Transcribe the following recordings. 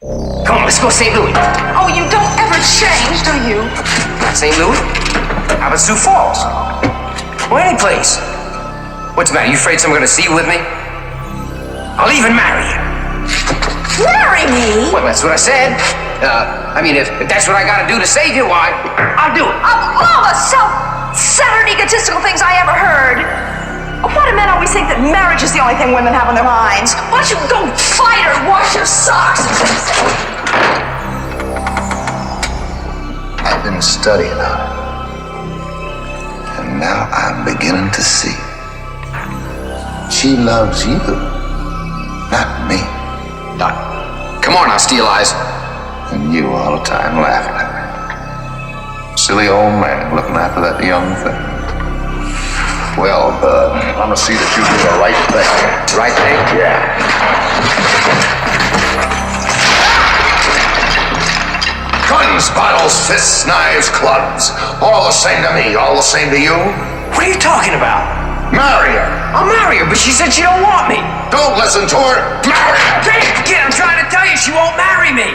Come on, let's go to St. Louis. Oh, you don't ever change, do you? Not St. Louis? How about Sioux Falls? Or any place. What's the matter? You afraid someone's gonna see you with me? I'll even marry you. Marry me? Well, that's what I said. If that's what I gotta do to save you, why, I'll do it. Of all the self-centered, egotistical things I ever heard, why do men always think that marriage is the only thing women have on their minds? Why don't you go fight or wash your socks? I've been studying her, and now I'm beginning to see. She loves you, not me. Doc, come on now, Steel Eyes. And you all the time laughing at me. Silly old man looking after that young thing. Well, Bud, I'm gonna see that you do the right thing. Right thing? Yeah. Guns, bottles, fists, knives, clubs. All the same to me, all the same to you. What are you talking about? Marry her. I'll marry her, but she said she don't want me. Don't listen to her. Marry her. Kid, I'm trying to tell you, she won't marry me.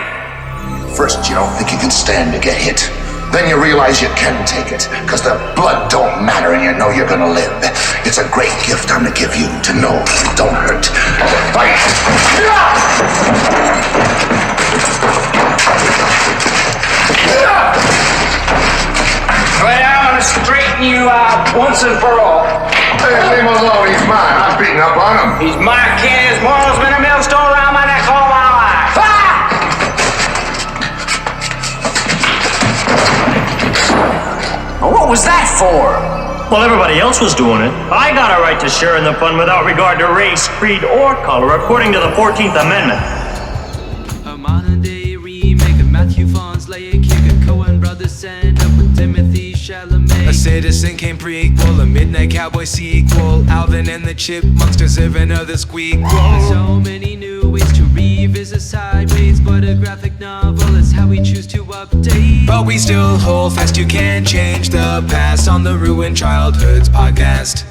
First, you don't think you can stand to get hit. Then you realize you can take it, because the blood don't matter and you know you're gonna live. It's a great gift I'm gonna give you to know it don't hurt. Fight! Well, I'm gonna straighten you out once and for all. Hey, leave him alone, he's mine. I'm beating up on him. He's my kid, his morals been a millstone around my neck all my life. Ah! What was that for? Well, everybody else was doing it. I got a right to share in the fun without regard to race, creed, or color, according to the 14th Amendment. A modern-day remake of Matthew Vaughn's Lay a Kick, a Coen Brothers end up with Timothy Chalamet. A Citizen Kane prequel, a Midnight Cowboy sequel, Alvin and the Chipmunks deserving of the squeakquel. So many new ways to revisit sideways, but a graphic novel is how we choose to update. But we still hold fast, you can't change the past on the Ruined Childhoods podcast.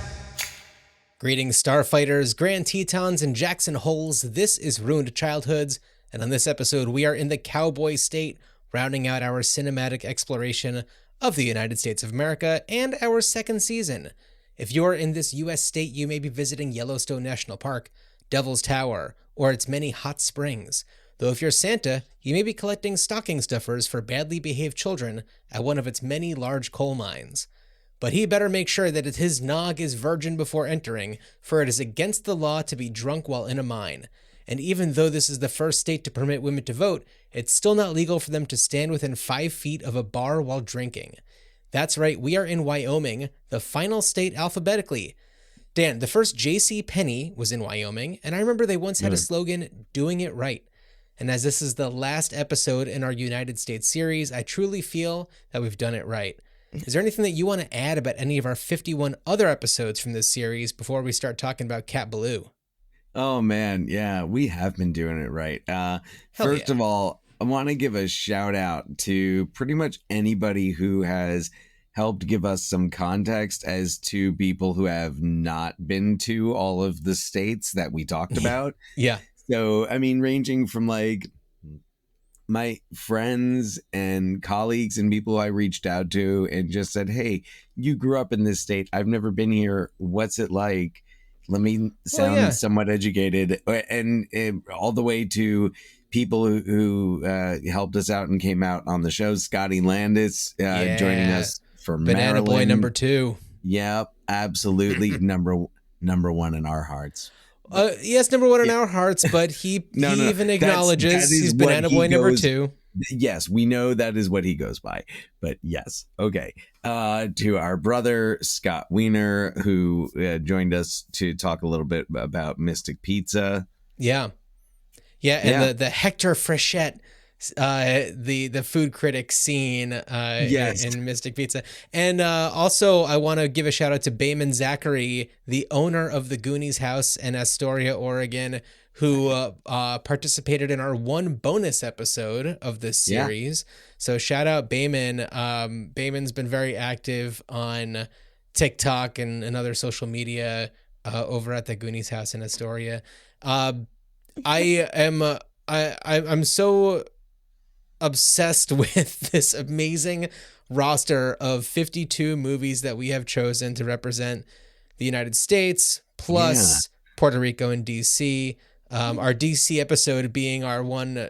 Greetings, Starfighters, Grand Tetons, and Jackson Holes. This is Ruined Childhoods, and on this episode, we are in the Cowboy State, rounding out our cinematic exploration of the United States of America and our second season. If you're in this U.S. state, you may be visiting Yellowstone National Park, Devil's Tower, or its many hot springs. Though if you're Santa, you may be collecting stocking stuffers for badly behaved children at one of its many large coal mines. But he better make sure that his nog is virgin before entering, for it is against the law to be drunk while in a mine. And even though this is the first state to permit women to vote, it's still not legal for them to stand within 5 feet of a bar while drinking. That's right, we are in Wyoming, the final state alphabetically. Dan, the first J.C. Penney was in Wyoming, and I remember they once had a slogan, "Doing it right." And as this is the last episode in our United States series, I truly feel that we've done it right. Is there anything that you want to add about any of our 51 other episodes from this series before we start talking about Cat Ballou? Oh, man. Yeah, we have been doing it right. First of all, I want to give a shout out to pretty much anybody who has helped give us some context as to people who have not been to all of the states that we talked about. Yeah. So, I mean, ranging from like my friends and colleagues and people I reached out to and just said, hey, you grew up in this state. I've never been here. What's it like? Let me sound somewhat educated. And all the way to people who helped us out and came out on the show. Scotty Landis joining us for Banana Maryland. Boy number 2. Yep, absolutely. number one in our hearts. Yes, number 1 in our hearts, but he even acknowledges he's Banana Boy number 2. Yes, we know that is what he goes by, but yes. Okay. To our brother, Scott Wiener, who joined us to talk a little bit about Mystic Pizza. Yeah. And the Hector Frechette, the food critic scene in Mystic Pizza. And also I want to give a shout out to Bayman Zachary, the owner of the Goonies house in Astoria, Oregon, who participated in our one bonus episode of this series. So shout out Bayman. Bayman's been very active on TikTok and other social media over at the Goonies house in Astoria. I am I'm so obsessed with this amazing roster of 52 movies that we have chosen to represent the United States, plus Puerto Rico and DC. Our DC episode being our one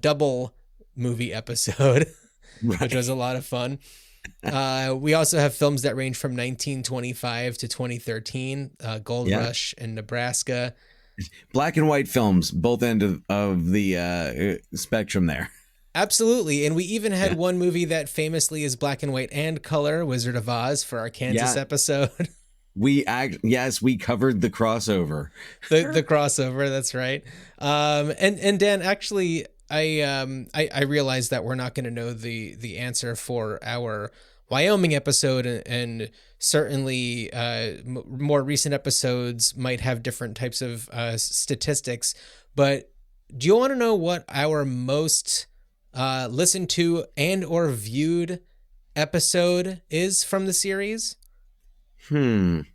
double movie episode, which was a lot of fun. We also have films that range from 1925 to 2013, Gold Rush and Nebraska. Black and white films, both ends of the spectrum there. Absolutely. And we even had one movie that famously is black and white and color, Wizard of Oz, for our Kansas episode. We covered the crossover. The crossover, that's right. And Dan, actually, I realized that we're not going to know the answer for our Wyoming episode, and certainly more recent episodes might have different types of statistics. But do you want to know what our most listened to and or viewed episode is from the series? And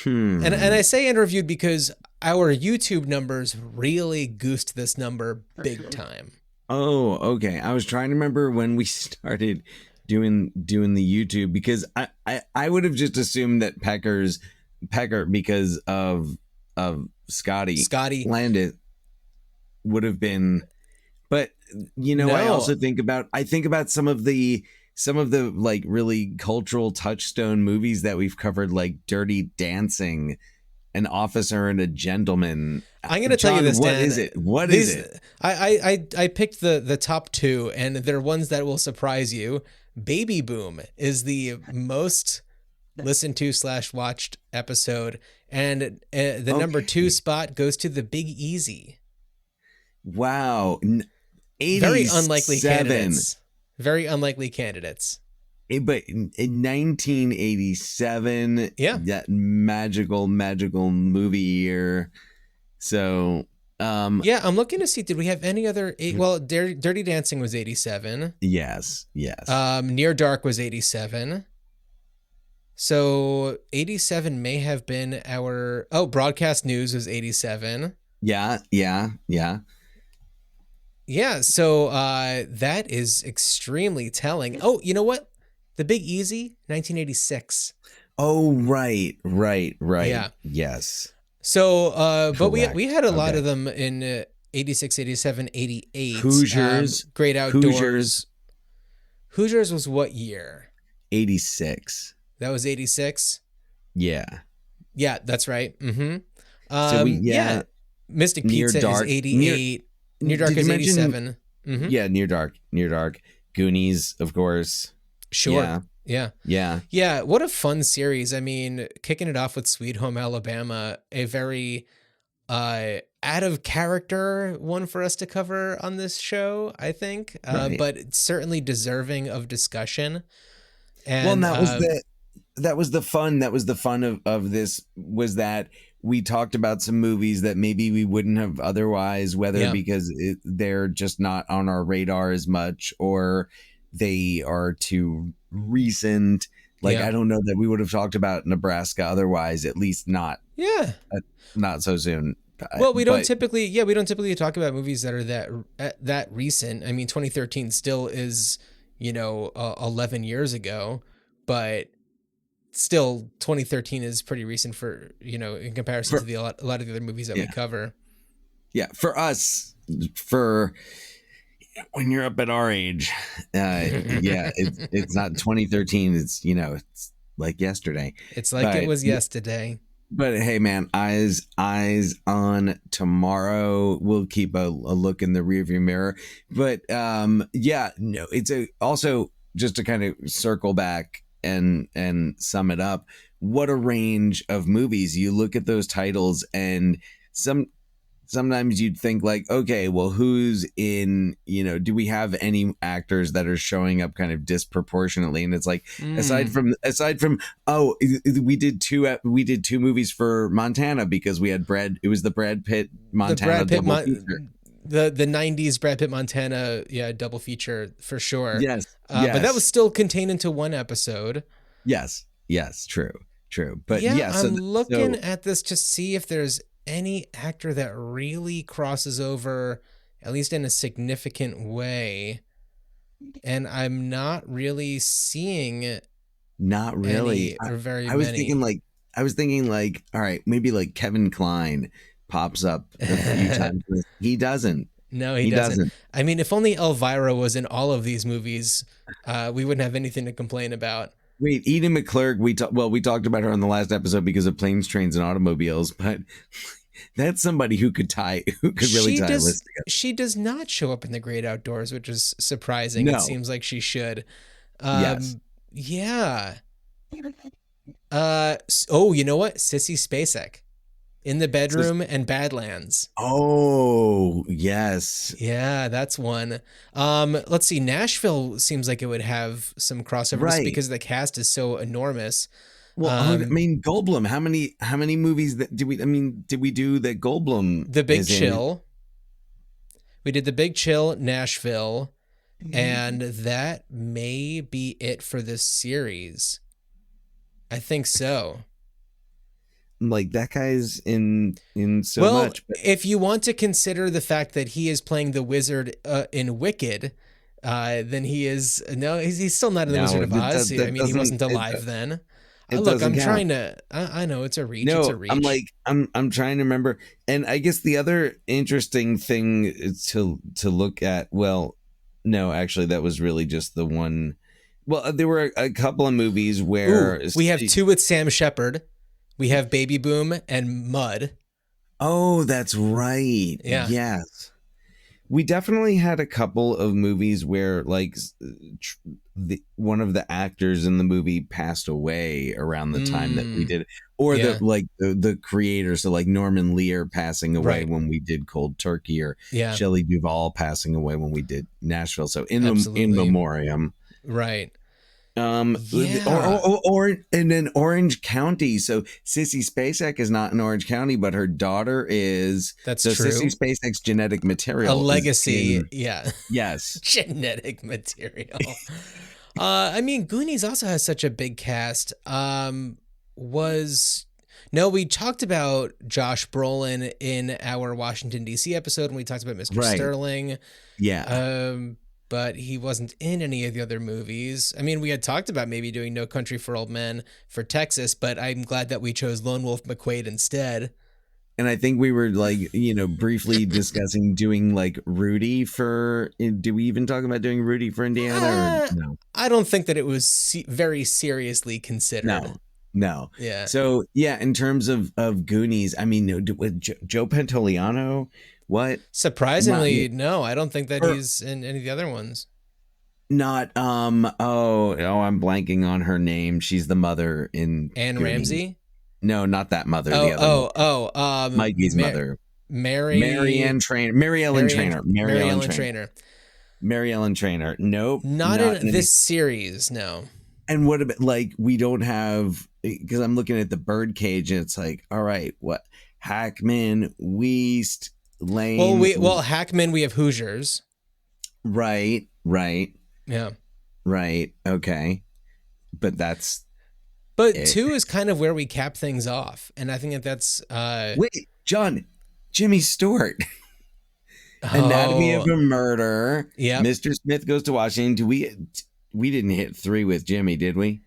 I say and reviewed because our YouTube numbers really goosed this number big time. Oh, okay. I was trying to remember when we started doing the YouTube, because I would have just assumed that Pecker because of Scotty Landis would have been, but no. I also think about some of the like really cultural touchstone movies that we've covered, like Dirty Dancing, An Officer and a Gentleman. I'm going to tell you this, Dan. What is it? I picked the top two, and they're ones that will surprise you. Baby Boom is the most listened to / watched episode, and the number 2 spot goes to The Big Easy. Wow. Very unlikely candidates. Very unlikely candidates. But in 1987, that magical movie year. So, I'm looking to see, did we have any other? Well, Dirty Dancing was 87. Yes. Near Dark was 87. So 87 may have been our. Broadcast News was 87. Yeah. Yeah, so that is extremely telling. Oh, you know what? The Big Easy, 1986. Oh, right. Yeah. Yes. So, but we had a lot of them in 86, 87, 88. Hoosiers. Great Outdoors. Hoosiers was what year? 86. That was 86? Yeah. Yeah, that's right. Mm-hmm. So Mystic Pizza is 88. Near Dark is 87. Mm-hmm. Yeah, Near Dark. Goonies, of course. Sure. Yeah. Yeah. What a fun series. I mean, kicking it off with Sweet Home Alabama, a very out of character one for us to cover on this show, I think, but it's certainly deserving of discussion. And that was the fun. That was the fun of this, was that we talked about some movies that maybe we wouldn't have otherwise, whether because they're just not on our radar as much, or they are too recent. I don't know that we would have talked about Nebraska otherwise, at least not so soon. Well, we don't typically talk about movies that are that recent. I mean, 2013 still is, 11 years ago, but still 2013 is pretty recent for, in comparison to a lot of the other movies that we cover. Yeah. For us, when you're up at our age, it's not 2013. It's, it's like yesterday. It's like it was yesterday. But hey, man, eyes on tomorrow. We'll keep a look in the rearview mirror. But it's also just to kind of circle back and sum it up. What a range of movies. You look at those titles, and sometimes you'd think like, okay, well, who's in, do we have any actors that are showing up kind of disproportionately? And it's like, aside from, we did two movies for Montana because we had it was the Brad Pitt Montana double feature. The 90s Brad Pitt Montana, double feature for sure. Yes. But that was still contained into one episode. Yes, true. But I'm looking at this to see if there's any actor that really crosses over, at least in a significant way. And I'm not really seeing Not really. any or very I was many. thinking like, all right, maybe like Kevin Kline pops up a few times. He doesn't. No, he doesn't. I mean, if only Elvira was in all of these movies, we wouldn't have anything to complain about. Wait, Eden McClurg, we talked about her on the last episode because of Planes, Trains, and Automobiles, but that's somebody who could really tie a list together. She does not show up in The Great Outdoors, which is surprising. No. It seems like she should. Yes. Yeah. Oh, you know what? Sissy Spacek in The Bedroom and Badlands. Oh, yes. Yeah, that's one. Let's see. Nashville seems like it would have some crossover just because the cast is so enormous. Well, I mean, Goldblum. How many movies did we do that Goldblum? The Big Chill. We did The Big Chill, Nashville, and that may be it for this series. I think so. Like, that guy's in so much. Well, if you want to consider the fact that he is playing the wizard in Wicked, then he is he's still not in the Wizard of Oz. I mean, he wasn't alive then. Look, I'm trying to. I know it's a reach. No, it's a reach. I'm trying to remember. And I guess the other interesting thing to look at. Well, no, actually, that was really just the one. Well, there were a couple of movies where we have two with Sam Shepard. We have Baby Boom and Mud. Oh, that's right. Yeah. Yes. We definitely had a couple of movies where like one of the actors in the movie passed away around the time that we did, or the creator. So like Norman Lear passing away when we did Cold Turkey, or Shelley Duvall passing away when we did Nashville. So in memoriam. Right. And then Orange County. So Sissy Spacek is not in Orange County, but her daughter is. That's so true. Sissy Spacek's genetic material. A legacy. Yes. Genetic material. I mean, Goonies also has such a big cast. We talked about Josh Brolin in our Washington, D.C. episode, and we talked about Mr. Sterling. Yeah. But he wasn't in any of the other movies. I mean, we had talked about maybe doing No Country for Old Men for Texas, but I'm glad that we chose Lone Wolf McQuaid instead. And I think we were like, briefly discussing doing like Rudy for. Do we even talk about doing Rudy for Indiana? Or no? I don't think that it was very seriously considered. No. Yeah. So in terms of Goonies, I mean, with Joe Pantoliano. What? Surprisingly, no, I don't think that he's in any of the other ones. Not I'm blanking on her name. She's the mother in Anne Goonies. Ramsey? No, not that mother. The other Mikey's mother. Mary Ellen Trainor. Mary Ellen Trainor. Nope. Not in this series, no. And what about like we don't have, because I'm looking at the Birdcage and it's like, all right, what? Hackman, Weast, Lane. Well, Hackman, we have Hoosiers. Right. Yeah. Right. Okay. But that's. But 2 is kind of where we cap things off, and I think that's. Wait, John, Jimmy Stewart. Anatomy of a Murder. Yeah. Mr. Smith Goes to Washington. We didn't hit 3 with Jimmy, did we?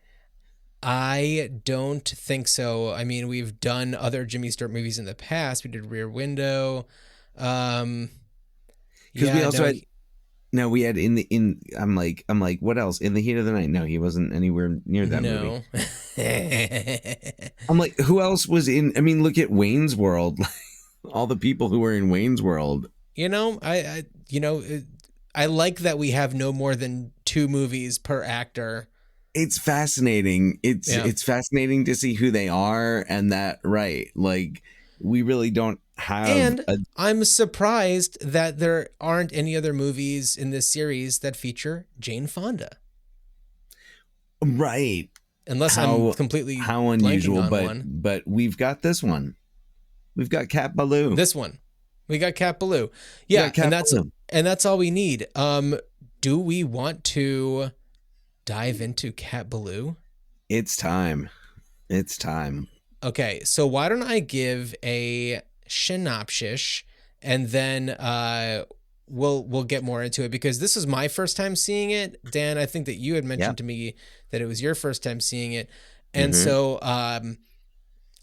I don't think so. I mean, we've done other Jimmy Stewart movies in the past. We did Rear Window. Because we also had. No, we had I'm like, what else? In the Heat of the Night. No, he wasn't anywhere near that movie. I'm like, who else was in? I mean, look at Wayne's World. All the people who were in Wayne's World. I like that we have no more than 2 movies per actor. It's fascinating. It's fascinating to see who they are, and that like we really don't have. And I'm surprised that there aren't any other movies in this series that feature Jane Fonda. Right. Unless I'm completely how unusual, but we've got this one. We've got Cat Ballou. This one. We got Cat Ballou. Yeah, and that's all we need. Do we want to dive into Cat Ballou? It's time. Okay, so why don't I give a synopsis, and then we'll get more into it, because this is my first time seeing it. Dan, I think that you had mentioned to me that it was your first time seeing it, and so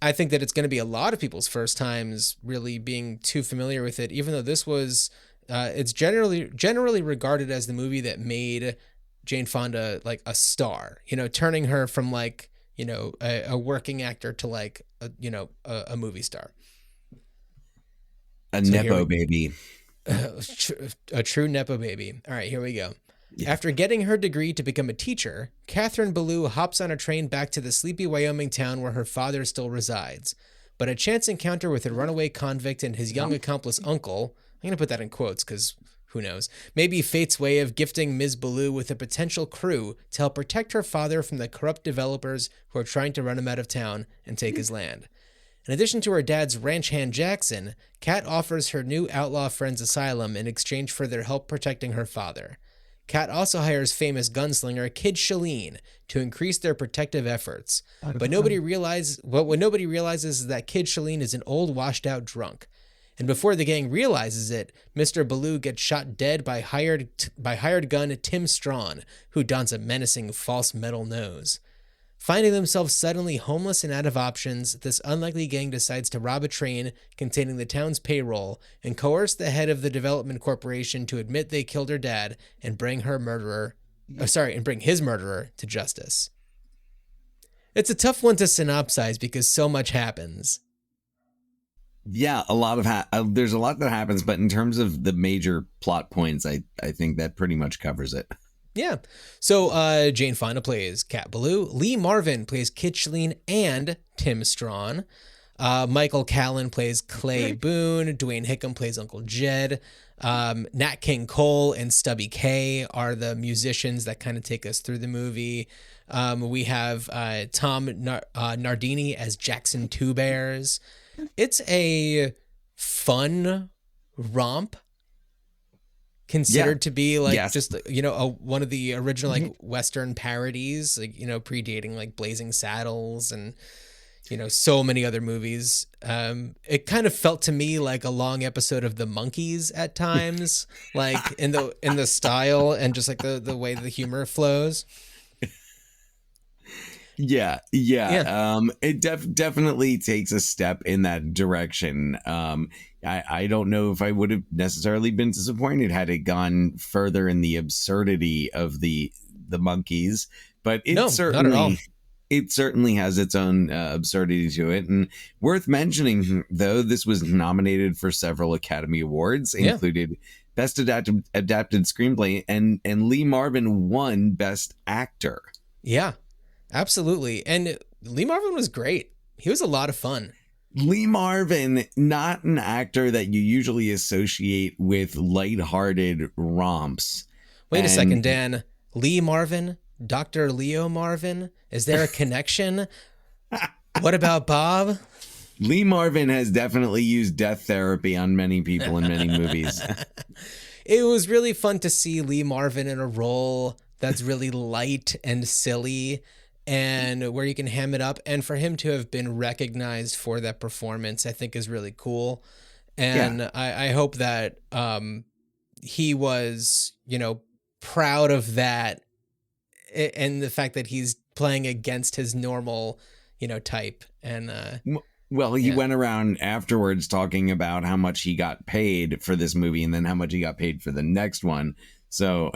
I think that it's going to be a lot of people's first times really being too familiar with it, even though this was it's generally regarded as the movie that made Jane Fonda like a star, you know, turning her from like, you know, a working actor to like a movie star. Nepo baby. A true Nepo baby. All right, here we go. Yeah. After getting her degree to become a teacher, Catherine Ballou hops on a train back to the sleepy Wyoming town where her father still resides. But a chance encounter with a runaway convict and his young accomplice uncle, I'm going to put that in quotes because who knows, maybe fate's way of gifting Ms. Ballou with a potential crew to help protect her father from the corrupt developers who are trying to run him out of town and take his land. In addition to her dad's ranch hand Jackson, Kat offers her new outlaw friends asylum in exchange for their help protecting her father. Kat also hires famous gunslinger Kid Shalene to increase their protective efforts. But what nobody realizes is that Kid Shalene is an old washed-out drunk. And before the gang realizes it, Mr. Ballou gets shot dead by hired gun Tim Strawn, who dons a menacing false metal nose. Finding themselves suddenly homeless and out of options, this unlikely gang decides to rob a train containing the town's payroll and coerce the head of the development corporation to admit they killed her dad and bring his murderer to justice. It's a tough one to synopsize because so much happens. Yeah, there's a lot that happens, but in terms of the major plot points, I think that pretty much covers it. Yeah. So Jane Fonda plays Cat Ballou. Lee Marvin plays Kid Shalene and Tim Strawn. Michael Callan plays Clay Boone. Dwayne Hickam plays Uncle Jed. Nat King Cole and Stubby K are the musicians that kind of take us through the movie. We have Tom Nardini as Jackson Two Bears. It's a fun romp, considered to be like just, you know, one of the original like Western parodies, like, you know, predating like Blazing Saddles and, you know, so many other movies. It kind of felt to me like a long episode of The Monkees at times, like in the style and just like the way the humor flows. Yeah. It definitely takes a step in that direction. I don't know if I would have necessarily been disappointed had it gone further in the absurdity of the Monkees, but not at all. It certainly has its own absurdity to it. And worth mentioning, though, this was nominated for several Academy Awards, included Best Adapted Screenplay, and Lee Marvin won Best Actor. Yeah. Absolutely. And Lee Marvin was great. He was a lot of fun. Lee Marvin, not an actor that you usually associate with lighthearted romps. Wait a second, Dan. Lee Marvin? Dr. Leo Marvin? Is there a connection? What about Bob? Lee Marvin has definitely used death therapy on many people in many movies. It was really fun to see Lee Marvin in a role that's really light and silly, and where you can ham it up, and for him to have been recognized for that performance, I think is really cool. And I hope that he was, you know, proud of that, and the fact that he's playing against his normal, you know, type. And well, he went around afterwards talking about how much he got paid for this movie and then how much he got paid for the next one. So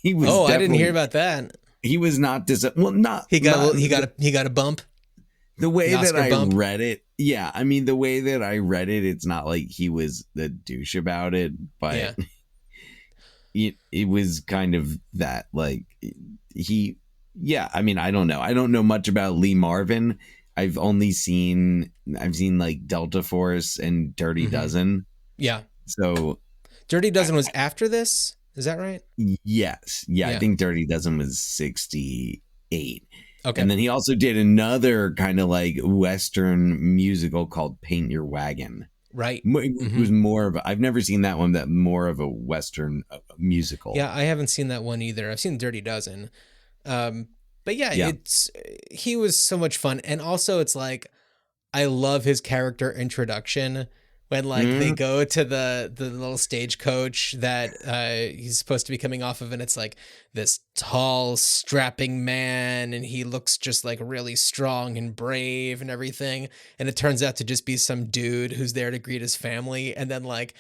he was. Oh, I didn't hear about that. He was not he got a bump. The way that I read it, I mean, the way that I read it, it's not like he was the douche about it, but it was kind of that, like, I mean, I don't know much about Lee Marvin. I've seen like Delta Force and Dirty Dozen. Yeah. So Dirty Dozen was after this. Is that right? Yes. Yeah, I think Dirty Dozen was 68. Okay. And then he also did another kind of like Western musical called Paint Your Wagon. Right. It was more of I've never seen that one, more of a Western musical. Yeah, I haven't seen that one either. I've seen Dirty Dozen. But he was so much fun. And also it's like, I love his character introduction when like they go to the little stagecoach that he's supposed to be coming off of, and it's like this tall, strapping man, and he looks just like really strong and brave and everything, and it turns out to just be some dude who's there to greet his family, and then like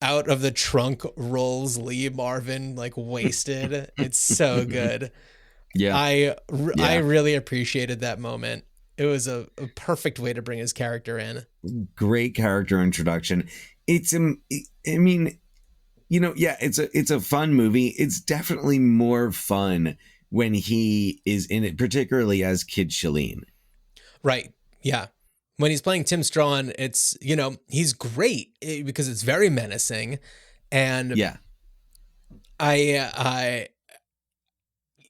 out of the trunk rolls Lee Marvin, like wasted. It's so good. Yeah. I really appreciated that moment. It was a perfect way to bring his character in. Great character introduction. It's I mean, it's a fun movie. It's definitely more fun when he is in it, particularly as Kid Shalene. Right. Yeah. When he's playing Tim Strawn, it's, he's great because it's very menacing. And yeah,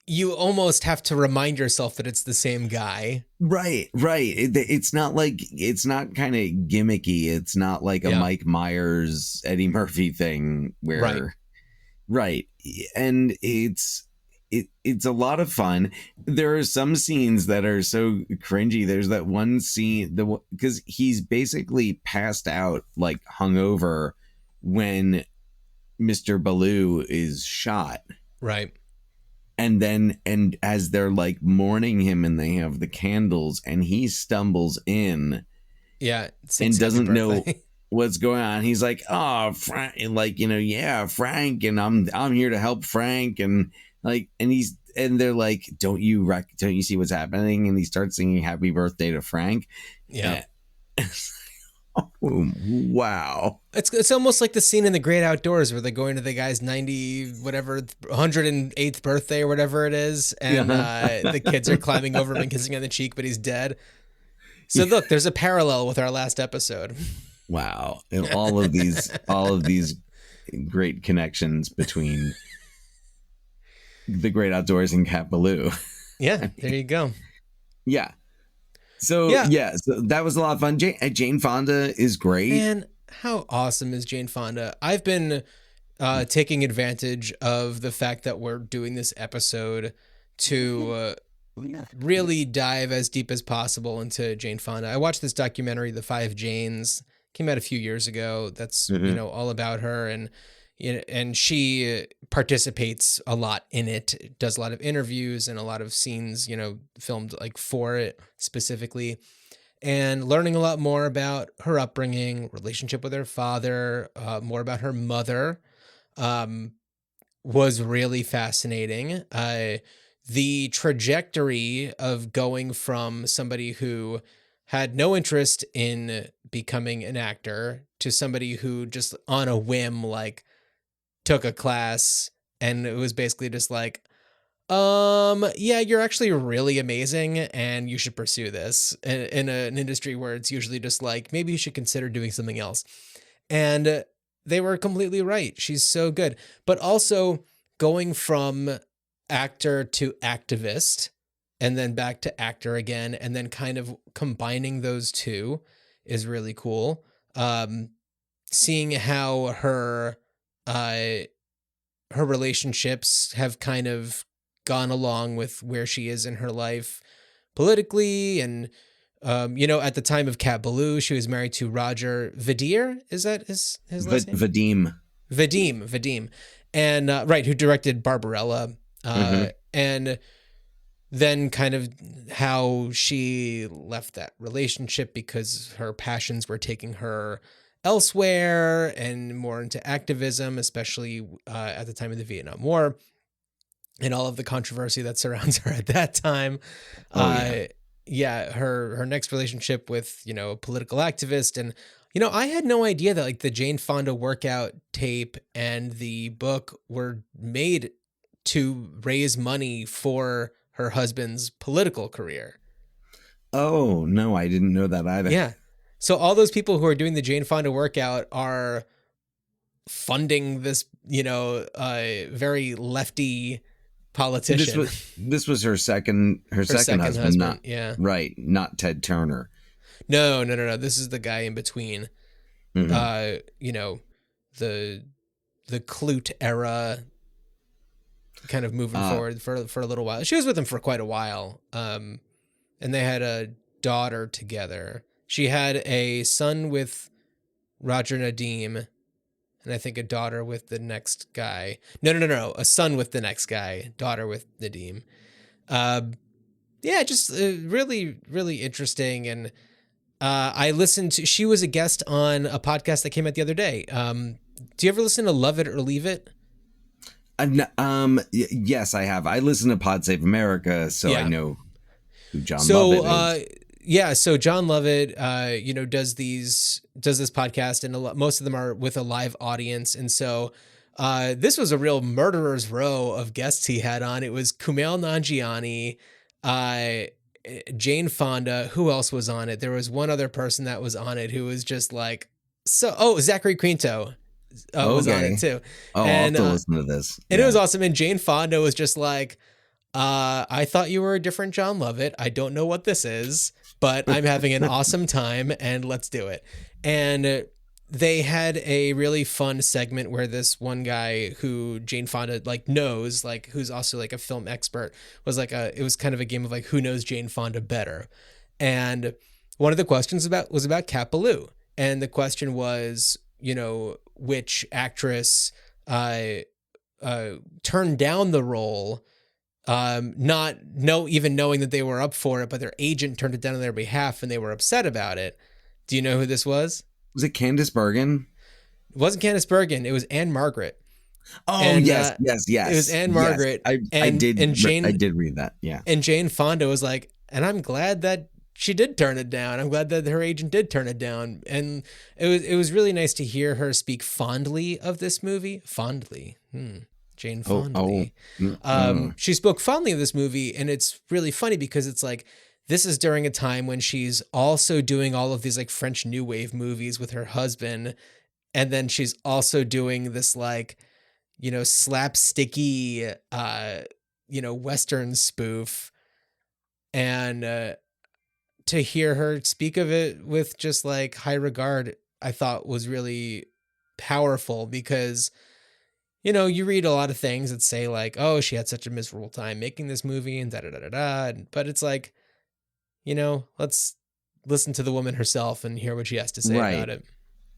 you almost have to remind yourself that it's the same guy. Right. It's not kind of gimmicky. It's not like a Mike Myers, Eddie Murphy thing where, right. And it's a lot of fun. There are some scenes that are so cringy. There's that one scene because he's basically passed out, like hungover when Mr. Ballou is shot. Right. And as they're like mourning him and they have the candles and he stumbles in and doesn't know what's going on. He's like, oh, Frank, like, Frank, and I'm here to help Frank. And like, and they're like, don't you see what's happening? And he starts singing Happy Birthday to Frank. Yeah. Oh, wow. It's almost like the scene in The Great Outdoors where they're going to the guy's 108th birthday or whatever it is, and the kids are climbing over him and kissing on the cheek, but he's dead. So look, there's a parallel with our last episode. Wow. And all of these great connections between The Great Outdoors and Cat Ballou. Yeah, there you go. Yeah. So so that was a lot of fun. Jane Fonda is great. Man, how awesome is Jane Fonda? I've been taking advantage of the fact that we're doing this episode to really dive as deep as possible into Jane Fonda. I watched this documentary, The Five Janes, came out a few years ago. That's all about her, and she participates a lot in it, does a lot of interviews and a lot of scenes, filmed like for it specifically, and learning a lot more about her upbringing, relationship with her father, more about her mother, was really fascinating. The trajectory of going from somebody who had no interest in becoming an actor to somebody who just on a whim, like, took a class and it was basically just like, you're actually really amazing and you should pursue this in an industry where it's usually just like, maybe you should consider doing something else. And they were completely right. She's so good. But also going from actor to activist and then back to actor again, and then kind of combining those two is really cool. Seeing how her relationships have kind of gone along with where she is in her life politically. And, at the time of Cat Ballou, she was married to Roger Vadim. Is that his last name? Vadim. And, who directed Barbarella. And then kind of how she left that relationship because her passions were taking her elsewhere and more into activism, especially at the time of the Vietnam War and all of the controversy that surrounds her at that time. Her next relationship with, a political activist. And, I had no idea that like the Jane Fonda workout tape and the book were made to raise money for her husband's political career. Oh, no, I didn't know that either. Yeah. So all those people who are doing the Jane Fonda workout are funding this, very lefty politician. This was her second husband, not right, not Ted Turner. No. This is the guy in between. The Clute era, kind of moving forward for a little while. She was with him for quite a while, and they had a daughter together. She had a son with Roger Nadim, and I think a daughter with the next guy. No. A son with the next guy, daughter with Nadim. Yeah, just really, really interesting. And I listened to, she was a guest on a podcast that came out the other day. Do you ever listen to Love It or Leave It? Yes, I have. I listen to Pod Save America, so Yeah. I know who John Lovett is. Yeah, so John Lovett, does this podcast, and most of them are with a live audience, and so this was a real murderer's row of guests he had on. It was Kumail Nanjiani, Jane Fonda. Who else was on it? There was one other person that was on it who was just like Zachary Quinto was on it too. Oh, and, I'll have to listen to this. And it was awesome. And Jane Fonda was just like, I thought you were a different John Lovett. I don't know what this is, but I'm having an awesome time and let's do it. And they had a really fun segment where this one guy who Jane Fonda knows, who's also a film expert, was it was kind of a game of who knows Jane Fonda better. And one of the questions was about Cat Ballou. And the question was, which actress turned down the role, even knowing that they were up for it, but their agent turned it down on their behalf and they were upset about it. Do you know who this was? Was it Candice Bergen? It wasn't Candice Bergen. It was Anne Margaret. Oh, and, yes. It was Anne Margaret. Yes, I did read that. Yeah. And Jane Fonda was like, and I'm glad that she did turn it down. I'm glad that her agent did turn it down. And it was really nice to hear her speak fondly of this movie. Fondly. Jane Fonda. She spoke fondly of this movie, and it's really funny because it's this is during a time when she's also doing all of these French New Wave movies with her husband, and then she's also doing this slapsticky Western spoof, and to hear her speak of it with just high regard, I thought was really powerful because you read a lot of things that say oh, she had such a miserable time making this movie and da-da-da-da-da. But it's let's listen to the woman herself and hear what she has to say about it.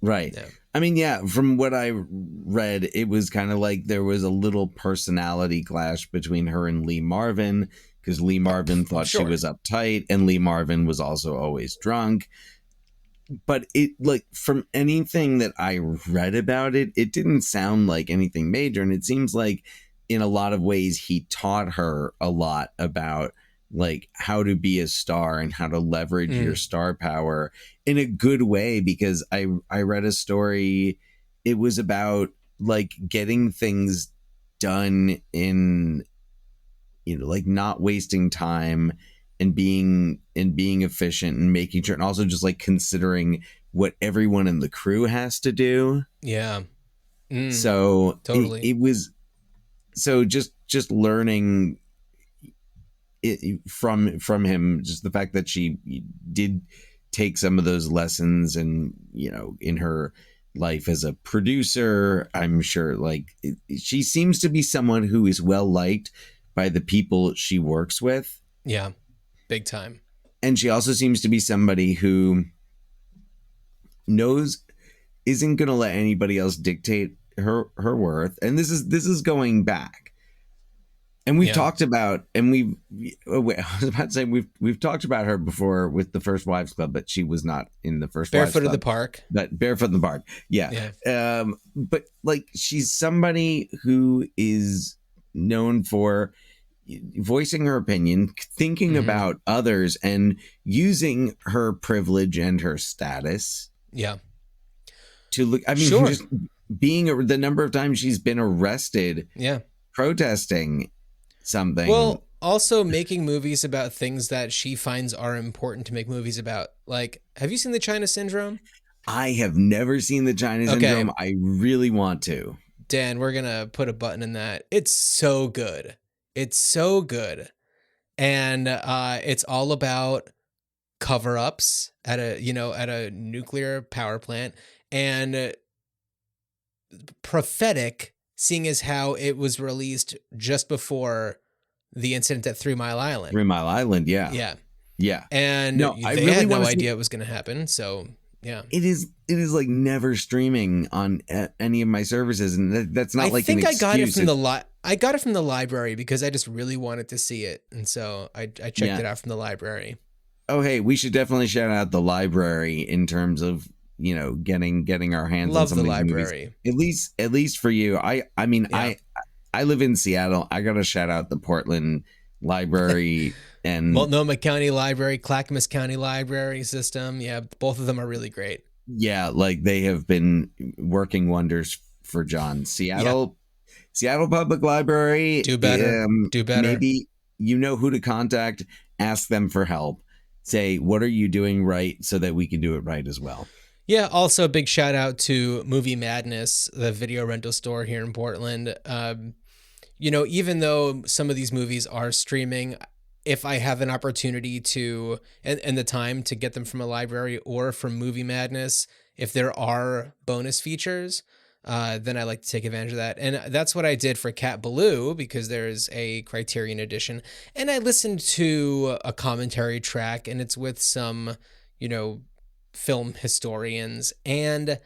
Right. Yeah. I mean, yeah, from what I read, it was kind of there was a little personality clash between her and Lee Marvin, because Lee Marvin thought she was uptight and Lee Marvin was also always drunk. But it from anything that I read about it, it didn't sound like anything major. And it seems like in a lot of ways he taught her a lot about how to be a star and how to leverage your star power in a good way, because I read a story. It was about getting things done in, not wasting time and being efficient and making sure, and also just considering what everyone in the crew has to do. Yeah. So totally. It was, so just learning it from him, just the fact that she did take some of those lessons, and in her life as a producer, I'm sure she seems to be someone who is well liked by the people she works with. Yeah, big time. And she also seems to be somebody who isn't going to let anybody else dictate her worth. And this is going back. And we've talked about, and I was about to say we've talked about her before with the First Wives Club, but she was not in the First Wives Club. Barefoot in the Park. But Barefoot in the Park, yeah. But she's somebody who is known for voicing her opinion, thinking about others, and using her privilege and her status. Yeah. To look, I mean, just being the number of times she's been arrested. Yeah. Protesting something. Well, also making movies about things that she finds are important to make movies about. Have you seen The China Syndrome? I have never seen The China Syndrome. I really want to. Dan, we're going to put a button in that. It's so good. It's so good. And it's all about cover-ups at a nuclear power plant, and prophetic, seeing as how it was released just before the incident at 3 Mile Island. 3 Mile Island, yeah. Yeah. Yeah. And I they really had no wanna idea it was going to happen. So Yeah. It is like never streaming on any of my services, and that's not like an excuse. I got it from the library because I just really wanted to see it, and so I checked it out from the library. Oh, hey, we should definitely shout out the library in terms of, you know, getting our hands on some of these movies. At least for you. I mean, I live in Seattle. I gotta shout out the Portland Library and Multnomah County Library, Clackamas County Library system. Yeah, both of them are really great. Yeah, like they have been working wonders for John. Seattle Public Library. Do better. Do better. Maybe you know who to contact. Ask them for help. Say, what are you doing right so that we can do it right as well. Yeah, also a big shout out to Movie Madness, the video rental store here in Portland. You know, even though some of these movies are streaming, if I have an opportunity to, and the time to get them from a library or from Movie Madness, if there are bonus features, then I like to take advantage of that. And that's what I did for Cat Ballou, because there's a Criterion edition. And I listened to a commentary track, and it's with some, you know, film historians. And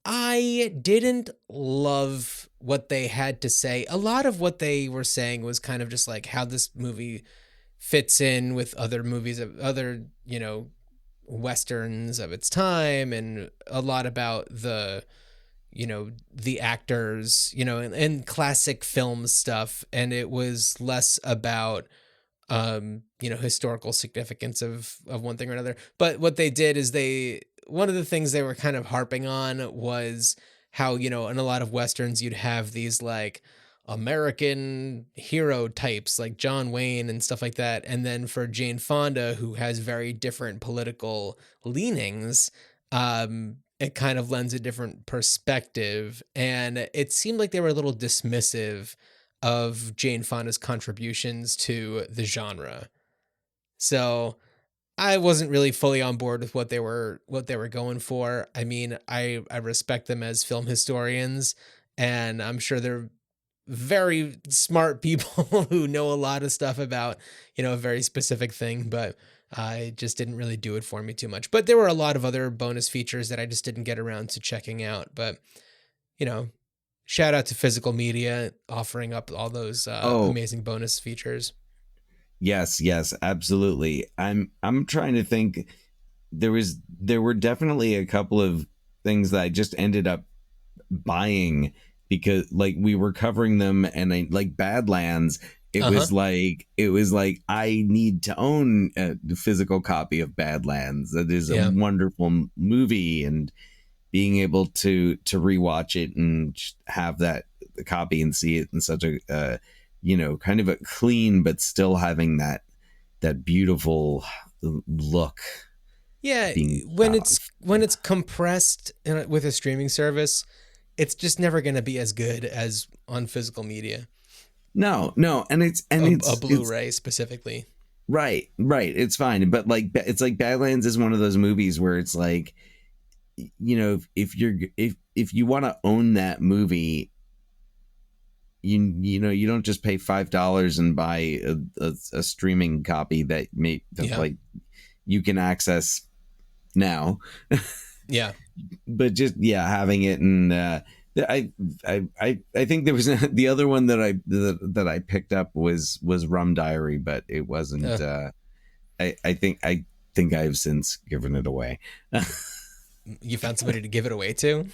I didn't love what they had to say. A lot of what they were saying was kind of just like how this movie fits in with other movies of other, you know, Westerns of its time, and a lot about the, you know, the actors, you know, and classic film stuff. And it was less about, you know, historical significance of one thing or another. But what they did is one of the things they were kind of harping on was how, you know, in a lot of Westerns, you'd have these like American hero types like John Wayne and stuff like that. And then for Jane Fonda, who has very different political leanings, it kind of lends a different perspective. And it seemed like they were a little dismissive of Jane Fonda's contributions to the genre. So I wasn't really fully on board with what they were going for. I mean, I respect them as film historians, and I'm sure they're very smart people who know a lot of stuff about, you know, a very specific thing, but I just didn't really do it for me too much. But there were a lot of other bonus features that I just didn't get around to checking out. But, you know, shout out to Physical Media offering up all those amazing bonus features. Yes, absolutely. I'm trying to think. There were definitely a couple of things that I just ended up buying because like we were covering them, and I like Badlands. It was like I need to own a physical copy of Badlands. That is a wonderful movie, and being able to rewatch it and have that copy and see it in such a you know, kind of a clean but still having that beautiful look. Yeah, when it's compressed with a streaming service, it's just never going to be as good as on physical media. No, and it's a Blu-ray specifically. Right. It's fine, but like it's like Badlands is one of those movies where it's like, you know, if you want to own that movie, you know, you don't just pay $5 and buy a streaming copy that like you can access now. Yeah. But just having it, and I think there was the other one that I picked up was Rum Diary, but it wasn't. I think I've since given it away. You found somebody to give it away to?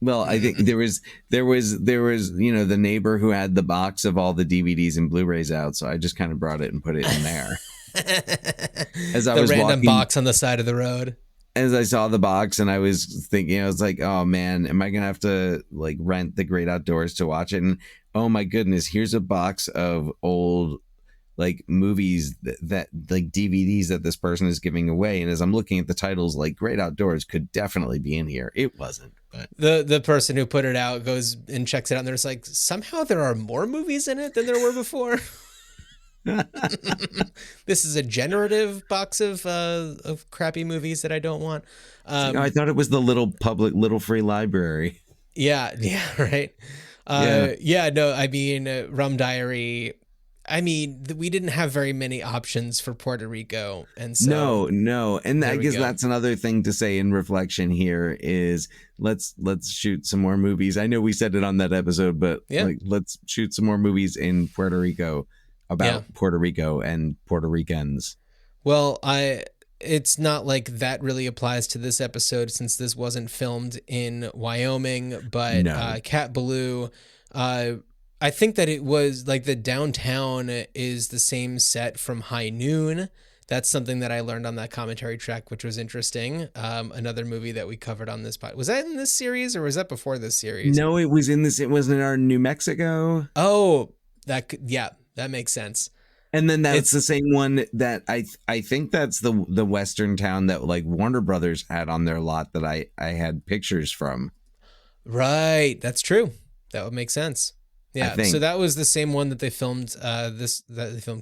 Well, I think there was, you know, the neighbor who had the box of all the DVDs and Blu-rays out. So I just kind of brought it and put it in there. As I was random walking, box on the side of the road. As I saw the box, and I was thinking, I was like, oh man, am I going to have to like rent The Great Outdoors to watch it? And oh my goodness, here's a box of old like movies that like DVDs that this person is giving away. And as I'm looking at the titles, like Great Outdoors could definitely be in here. It wasn't, but the person who put it out goes and checks it out, and there's like, somehow there are more movies in it than there were before. This is a generative box of crappy movies that I don't want. I thought it was the little free library. Yeah, right. No, I mean, Rum Diary, I mean, we didn't have very many options for Puerto Rico, and so no, and I guess go. that's another thing to say in reflection here is let's shoot some more movies. I know we said it on that episode, but like let's shoot some more movies in Puerto Rico about Puerto Rico and Puerto Ricans. Well, it's not like that really applies to this episode since this wasn't filmed in Wyoming, but Cat Ballou, I think that it was like the downtown is the same set from High Noon. That's something that I learned on that commentary track, which was interesting. Another movie that we covered on this pod. Was that in this series or was that before this series? No, it was in this. It was in our New Mexico. Oh, that makes sense. And then it's the same one that I think that's the Western town that like Warner Brothers had on their lot that I had pictures from. Right, that's true. That would make sense. Yeah, so that was the same one that they filmed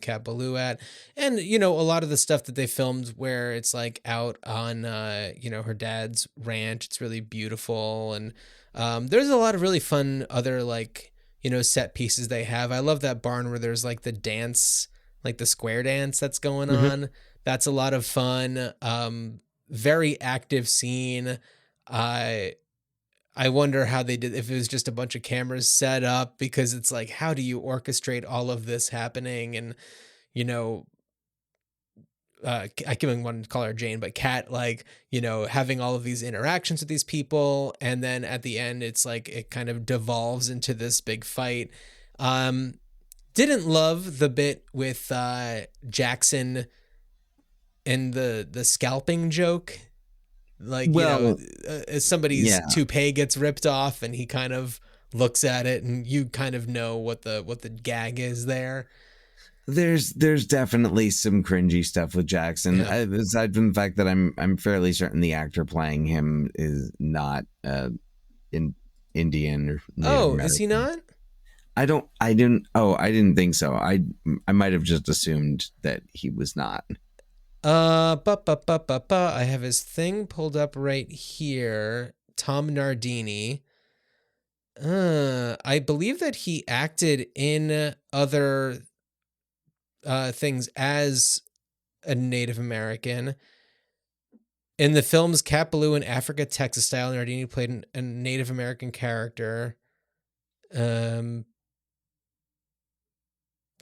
Cat Ballou at, and a lot of the stuff that they filmed where it's like out on her dad's ranch. It's really beautiful, and there's a lot of really fun other like set pieces they have. I love that barn where there's like the dance, like the square dance that's going on. That's a lot of fun. Very active scene. I wonder how they did, if it was just a bunch of cameras set up, because it's like, how do you orchestrate all of this happening? And, I can't want to call her Jane, but Kat, like, having all of these interactions with these people. And then at the end, it's like, it kind of devolves into this big fight. Didn't love the bit with Jackson and the scalping joke. Like, somebody's toupee gets ripped off and he kind of looks at it and you kind of know what the gag is there. There's definitely some cringy stuff with Jackson. Aside from the fact that I'm fairly certain the actor playing him is not Indian or Native American. Is he not? I didn't think so. I might have just assumed that he was not. I have his thing pulled up right here. Tom Nardini. I believe that he acted in other things as a Native American. In the films Cat Ballou and Africa, Texas Style, Nardini played a Native American character.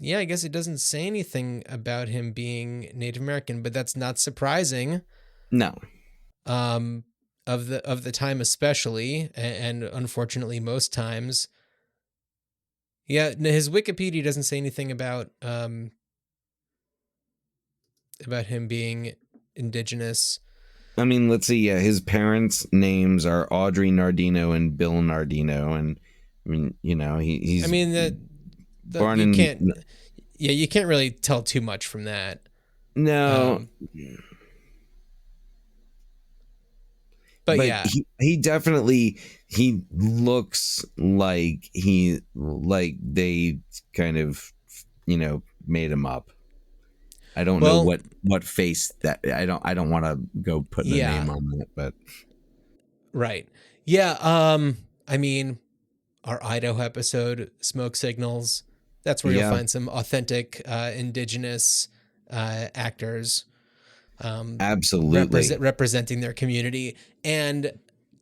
Yeah, I guess it doesn't say anything about him being Native American, but that's not surprising. No. Of the time especially, and unfortunately most times. Yeah, his Wikipedia doesn't say anything about him being indigenous. I mean, let's see. Yeah, his parents' names are Audrey Nardino and Bill Nardino, and I mean, he's. I mean you can't really tell too much from that. No. But yeah, he definitely looks like they kind of made him up. I don't know what face that I don't want to go put the name on it, but right. Yeah. I mean, our Idaho episode, Smoke Signals, that's where you'll find some authentic indigenous actors. Absolutely representing their community. And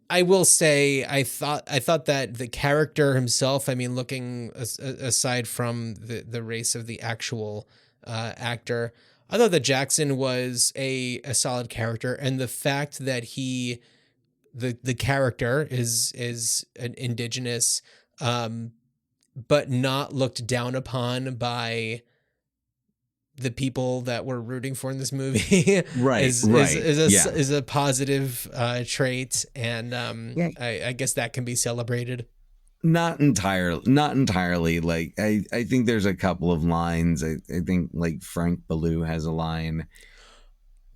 I will say, I thought that the character himself, I mean, looking aside from the race of the actual actor, I thought that Jackson was a solid character, and the fact that the character is an indigenous, but not looked down upon by the people that we're rooting for in this movie is a positive trait, and I guess that can be celebrated. Not entirely. Like I think there's a couple of lines. I think like Frank Ballou has a line.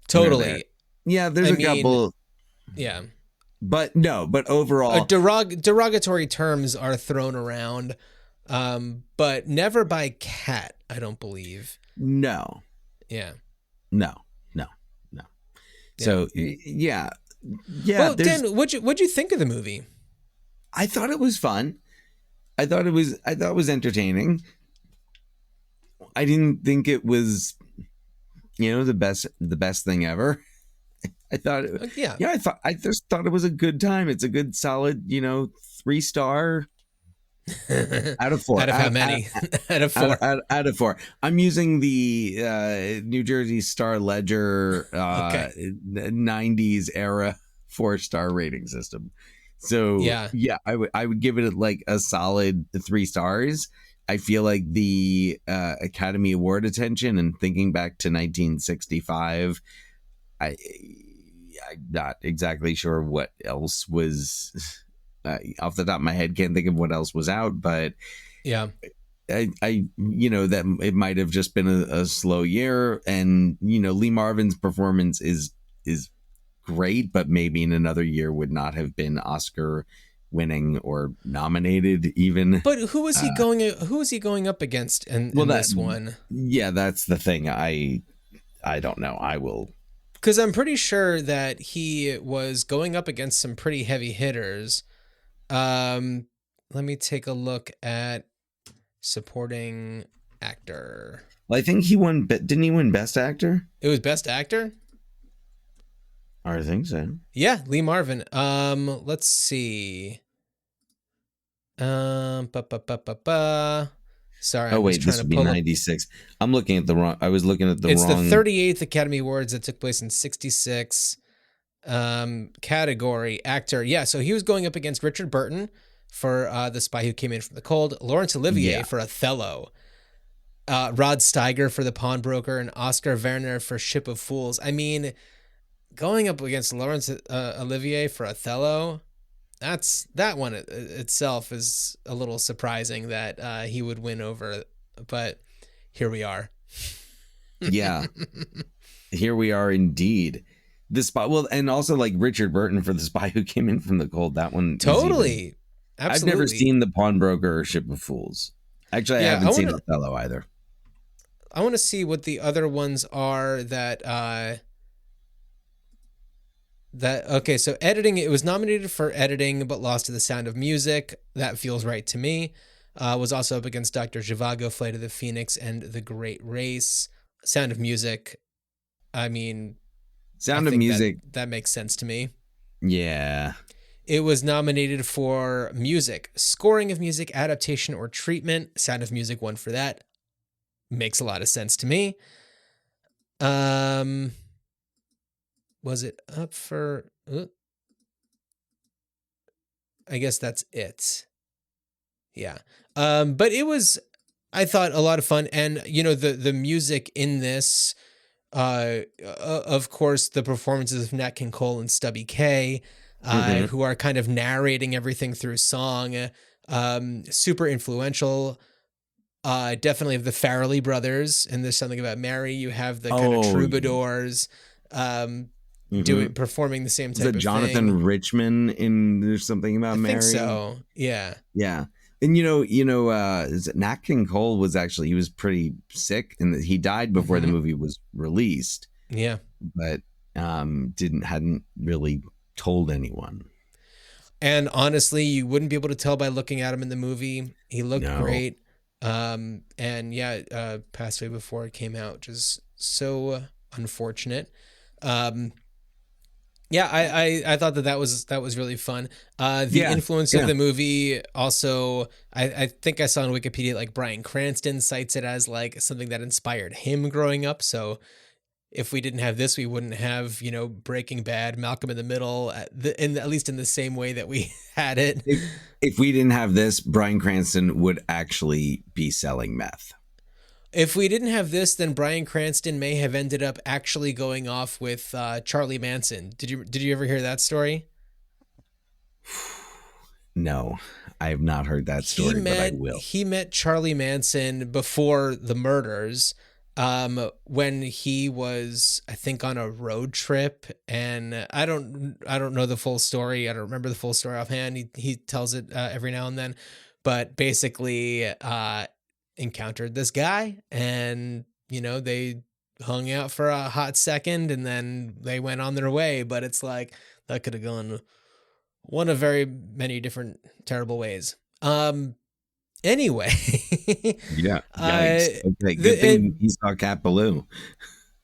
Totally. There's a couple. Yeah. But overall, derogatory terms are thrown around, but never by Cat, I don't believe. No. Yeah. No. So yeah. Well, Dan, what'd you think of the movie? I thought it was fun. I thought it was entertaining. I didn't think it was, the best thing ever. I thought, Yeah. I just thought it was a good time. It's a good, solid, 3-star out of 4. Out of how many? Out of 4. Out of 4. I'm using the New Jersey Star Ledger Okay. 90s era 4-star rating system. So Yeah. I would give it like a solid 3 stars. I feel like the Academy Award attention, and thinking back to 1965, I'm not exactly sure what else was off the top of my head. Can't think of what else was out, but Yeah. I that it might have just been a slow year, and Lee Marvin's performance is great, but maybe in another year would not have been Oscar winning or nominated even. But who was he going up against in this one? Yeah, that's the thing. I don't know. I will, because I'm pretty sure that he was going up against some pretty heavy hitters. Let me take a look at supporting actor. Well, I think he won. Didn't he win Best Actor? It was Best Actor? I think so. Yeah, Lee Marvin. Let's see. Sorry. Oh wait, this would be 96. I'm looking at the wrong. I was looking at the wrong. It's the 38th Academy Awards that took place in 66. Category actor. Yeah, so he was going up against Richard Burton for The Spy Who Came In From the Cold, Laurence Olivier for Othello, Rod Steiger for The Pawnbroker, and Oscar Werner for Ship of Fools. I mean, going up against Laurence Olivier for Othello, that one itself is a little surprising that he would win over, but here we are. Yeah, here we are indeed. The Spy, well, and also like Richard Burton for The Spy Who Came In From the Cold. That one totally. Absolutely. I've never seen The Pawnbroker or Ship of Fools. Actually, I haven't seen Othello either. I want to see what the other ones are okay, so editing, it was nominated for editing but lost to The Sound of Music. That feels right to me. Was also up against Dr. Zhivago, Flight of the Phoenix, and The Great Race. Sound of Music, I mean, Sound of Music, that makes sense to me. Yeah. It was nominated for music, scoring of music, adaptation, or treatment. Sound of Music won for that. Makes a lot of sense to me. Was it up for... I guess that's it. Yeah. But it was, I thought, a lot of fun. And, the music in this, of course, the performances of Nat King Cole and Stubby Kaye, who are kind of narrating everything through song, super influential. Definitely of the Farrelly brothers, and There's Something About Mary. You have the kind of troubadours performing the same type of Jonathan thing. Richman in There's Something About Mary? I think so. Yeah. Yeah. And Nat King Cole he was pretty sick, and he died before the movie was released. Yeah. But hadn't really told anyone. And honestly, you wouldn't be able to tell by looking at him in the movie. He looked great. And passed away before it came out, which is so unfortunate. I thought that was really fun. The influence of the movie also, I think I saw on Wikipedia, like Bryan Cranston cites it as like something that inspired him growing up. So if we didn't have this, we wouldn't have, Breaking Bad, Malcolm in the Middle, at least in the same way that we had it. If we didn't have this, Bryan Cranston would actually be selling meth. If we didn't have this, then Bryan Cranston may have ended up actually going off with Charlie Manson. Did you ever hear that story? No, I have not heard that story, but I will. He met Charlie Manson before the murders, when he was, I think, on a road trip, and I don't know the full story. I don't remember the full story offhand. He tells it every now and then, but basically, encountered this guy, and they hung out for a hot second, and then they went on their way. But it's like that could have gone one of very many different terrible ways. Anyway, Yeah. Yikes. Okay. Good thing he saw Cat Ballou.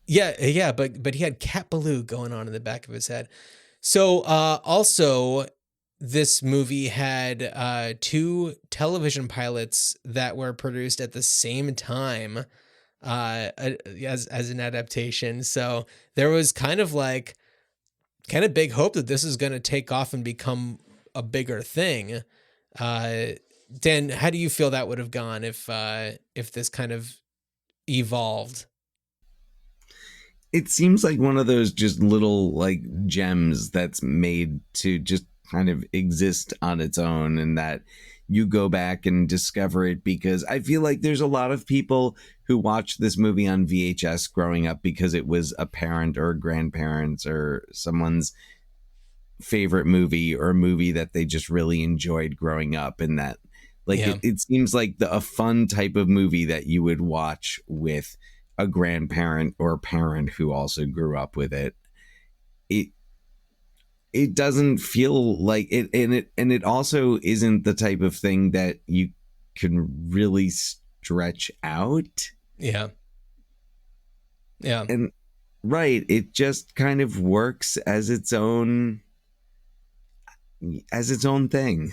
yeah, but he had Cat Ballou going on in the back of his head. So also this movie had two television pilots that were produced at the same time as an adaptation. So there was kind of big hope that this is going to take off and become a bigger thing. Dan, how do you feel that would have gone if this kind of evolved? It seems like one of those just little like gems that's made to just kind of exist on its own, and that you go back and discover it, because I feel like there's a lot of people who watched this movie on VHS growing up because it was a parent or a grandparent's or someone's favorite movie, or a movie that they just really enjoyed growing up, and that like it seems like a fun type of movie that you would watch with a grandparent or a parent who also grew up with it. It doesn't feel like it, and it also isn't the type of thing that you can really stretch out. Yeah. And right, it just kind of works as its own thing.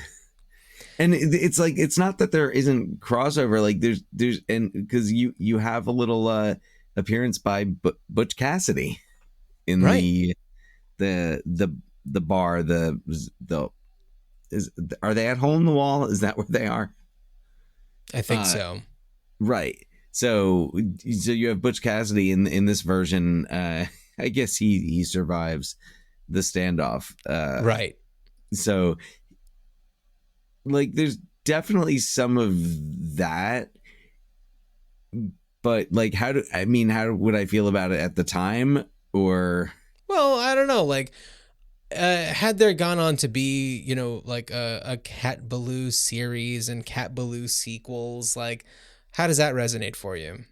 And it's like, it's not that there isn't crossover. Like there's and because you have a little appearance by Butch Cassidy in the bar. Are they at Hole in the Wall? Is that where they are? I think so. Right. So you have Butch Cassidy in this version. I guess he survives the standoff. Right. So like there's definitely some of that, but like how would I feel about it at the time? Or well, I don't know, like had there gone on to be, like a Cat Ballou series and Cat Ballou sequels, like how does that resonate for you?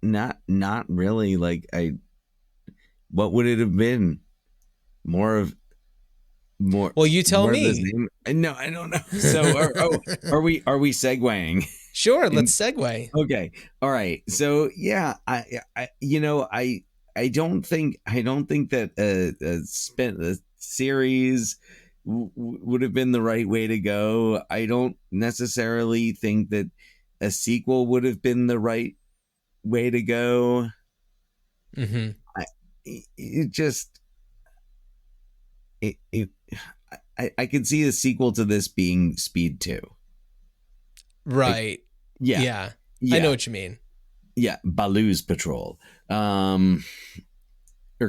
Not really. Like what would it have been? More. Well, you tell me. No, I don't know. So are we segueing? Sure, let's segue. Okay. All right. So yeah, I don't think that a series would have been the right way to go. I don't necessarily think that a sequel would have been the right way to go. Mm-hmm. I could see a sequel to this being Speed 2. Right. Yeah. I know what you mean. Yeah, Ballou's Patrol. Or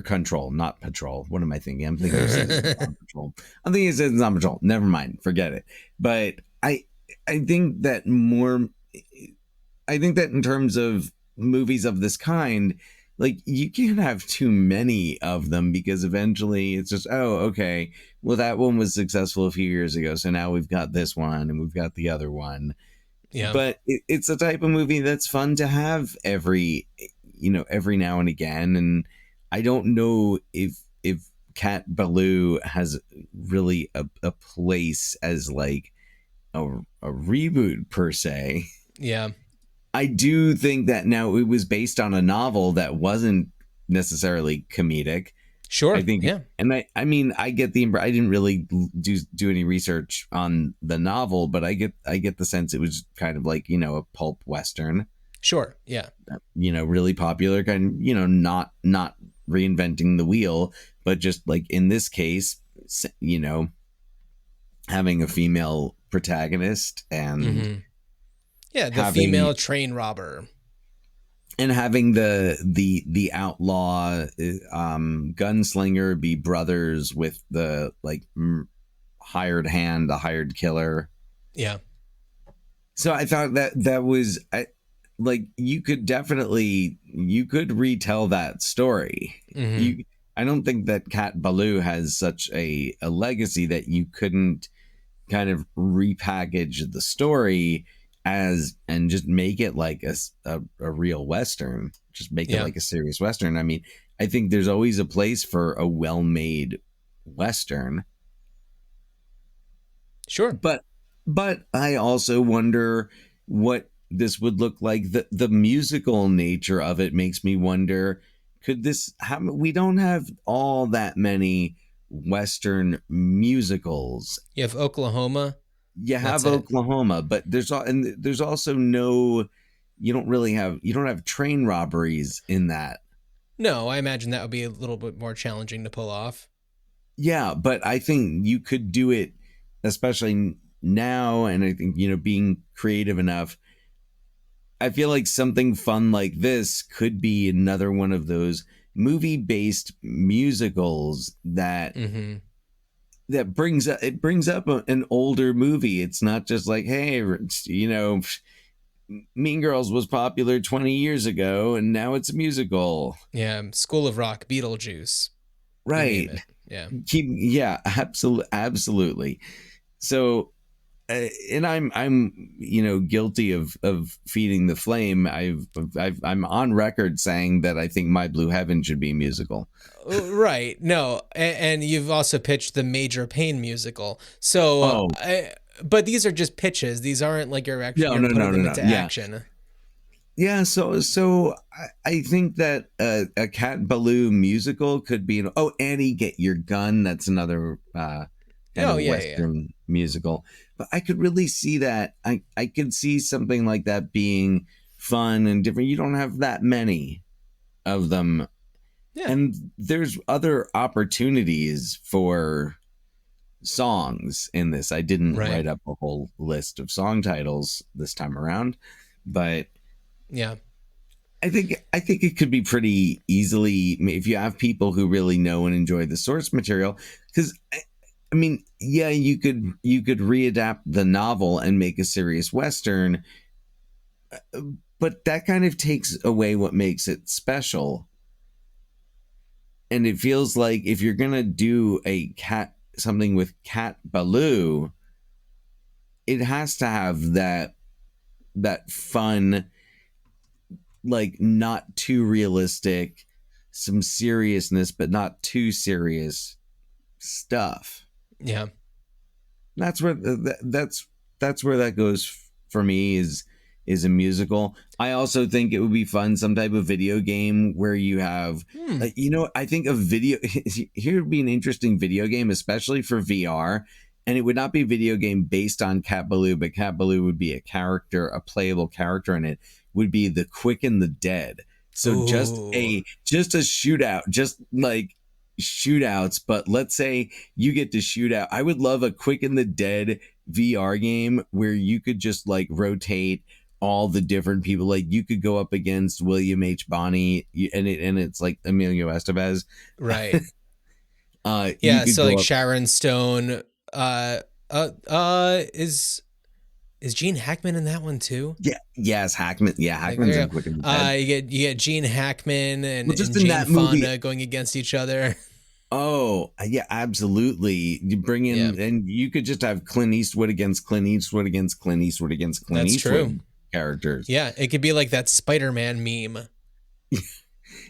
Control, not Patrol. What am I thinking? I'm thinking it's on Patrol. I'm thinking it's on Patrol. Never mind. Forget it. But I think that in terms of movies of this kind, like you can't have too many of them, because eventually it's just, oh, okay, well, that one was successful a few years ago, so now we've got this one and we've got the other one. Yeah. But it's a type of movie that's fun to have every now and again. And I don't know if Cat Ballou has really a place as like a reboot per se. Yeah. I do think that now it was based on a novel that wasn't necessarily comedic. Sure. I think, yeah. And I get I didn't really do any research on the novel, but I get the sense it was kind of like, a pulp Western. Sure. Yeah. Really popular, kind of, not reinventing the wheel, but just like in this case, having a female protagonist and mm-hmm. Yeah, the female train robber. And having the outlaw gunslinger be brothers with the like hired hand, the hired killer. Yeah. So I thought that was like you could retell that story. Mm-hmm. I don't think that Cat Ballou has such a legacy that you couldn't kind of repackage the story and just make it like a real Western, just make it like a serious Western. I mean, I think there's always a place for a well-made Western. Sure. But But I also wonder what this would look like. The musical nature of it makes me wonder, could this happen? We don't have all that many Western musicals. You have Oklahoma. You That's have it. Oklahoma, but there's also no, you don't have train robberies in that. No, I imagine that would be a little bit more challenging to pull off. Yeah, but I think you could do it, especially now. And I think, being creative enough, I feel like something fun like this could be another one of those movie-based musicals that Mm-hmm. that brings up an older movie. It's not just like, hey, Mean Girls was popular 20 years ago and now it's a musical. Yeah, School of Rock, Beetlejuice. You Right. name it. Yeah. Yeah, absolutely. So and I'm guilty of feeding the flame. I'm on record saying that I think My Blue Heaven should be a musical. Right. No, and you've also pitched the Major Pain musical. So, but these are just pitches. These aren't like you're actually putting them into action. Yeah, so I think that a Cat Ballou musical could be Annie, Get Your Gun. That's another Western musical. But I could really see that. I could see something like that being fun and different. You don't have that many of them. Yeah. And there's other opportunities for songs in this. I didn't write up a whole list of song titles this time around, but yeah, I think it could be pretty easily if you have people who really know and enjoy the source material. Because I mean, yeah, you could readapt the novel and make a serious Western, but that kind of takes away what makes it special. And it feels like if you're gonna do something with Cat Ballou, it has to have that fun, like not too realistic, some seriousness, but not too serious stuff. Yeah, that's where that goes for me is a musical. I also think it would be fun, some type of video game where you have, I think here would be an interesting video game, especially for VR. And it would not be a video game based on Cat Ballou, but Cat Ballou would be a playable character in it, would be The Quick and the Dead. So just a shootout, just like shootouts, but let's say you get to shoot out. I would love a Quick and the Dead VR game where you could just like rotate all the different people. Like you could go up against William H. Bonney and it's like Emilio Estevez. Right. Yeah, so like Sharon Stone, is Gene Hackman in that one too? Yeah, yes, Hackman. Yeah, Hackman's in Quick and the Dead. You get Gene Hackman and Jane Fonda going against each other. Oh, yeah, absolutely. You bring in, and you could just have Clint Eastwood against Clint Eastwood against Clint Eastwood against Clint Eastwood. True. Characters. Yeah, it could be like that Spider-Man meme.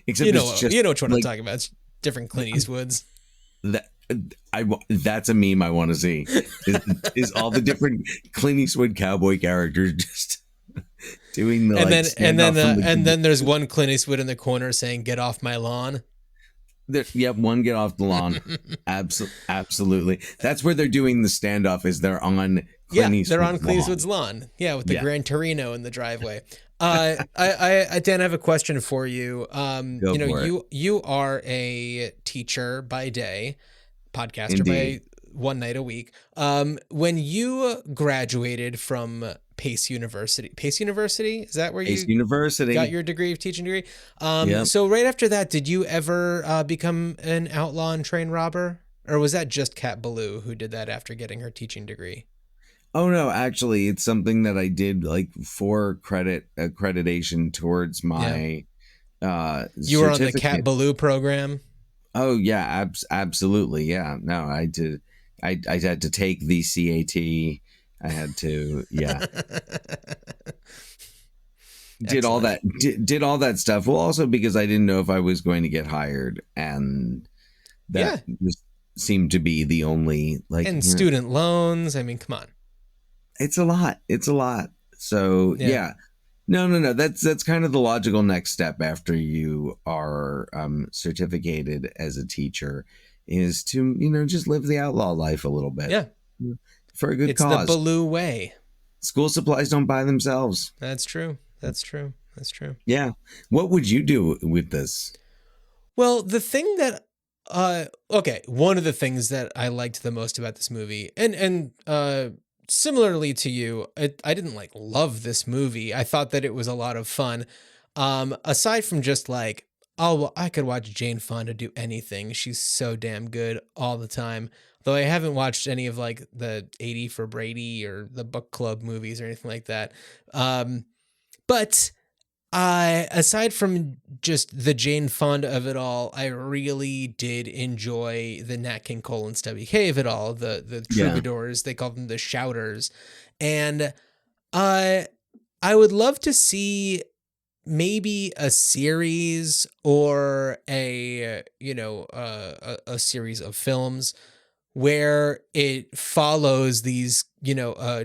Except you know which one I'm talking about. It's different Clint Eastwoods. That's a meme I want to see. Is all the different Clint Eastwood cowboy characters just doing the and then there's one Clint Eastwood in the corner saying "Get off my lawn." One get off the lawn. Absolutely. That's where they're doing the standoff. Is they're on Clint Eastwood's they're on Clint Eastwood's lawn. Yeah, with the Gran Torino in the driveway. Dan, I have a question for you. You are a teacher by day, podcaster by one night a week. When you graduated from Pace University, is that where Pace University got your teaching degree? So right after that, did you ever become an outlaw and train robber? Or was that just Cat Ballou who did that after getting her teaching degree? Oh no, actually it's something that I did like for accreditation towards my you were on the Cat Ballou program? Oh yeah, absolutely. Yeah. No, I did. I had to take the CAT. I had to, did all that stuff. Well, also because I didn't know if I was going to get hired, and that just seemed to be the only student loans. I mean, come on. It's a lot. It's a lot. So Yeah. yeah. No. That's kind of the logical next step after you are certificated as a teacher, is to just live the outlaw life a little bit Yeah. for a good It's the cause. Ballou way. School supplies don't buy themselves. That's true. That's true. That's true. Yeah. What would you do with this? Well, the thing that okay, one of the things that I liked the most about this movie, and similarly to you, I didn't like love this movie. I thought that it was a lot of fun. Aside from just like, oh, well, I could watch Jane Fonda do anything. She's so damn good all the time. Though I haven't watched any of like the 80 for Brady or the Book Club movies or anything like that. But aside from just the Jane Fonda of it all, I really did enjoy the Nat King Cole and Stubby Kaye of it all, the troubadours, they call them the shouters. And I would love to see maybe a series or a series of films where it follows these,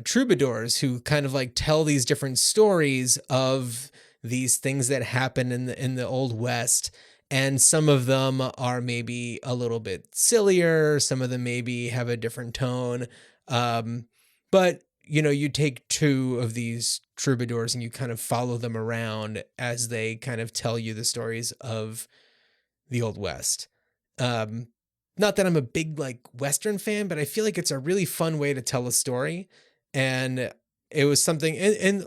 troubadours who kind of like tell these different stories of these things that happen in the Old West. And some of them are maybe a little bit sillier. Some of them maybe have a different tone. But you take two of these troubadours and you kind of follow them around as they kind of tell you the stories of the Old West. Not that I'm a big like Western fan, but I feel like it's a really fun way to tell a story. And it was something, and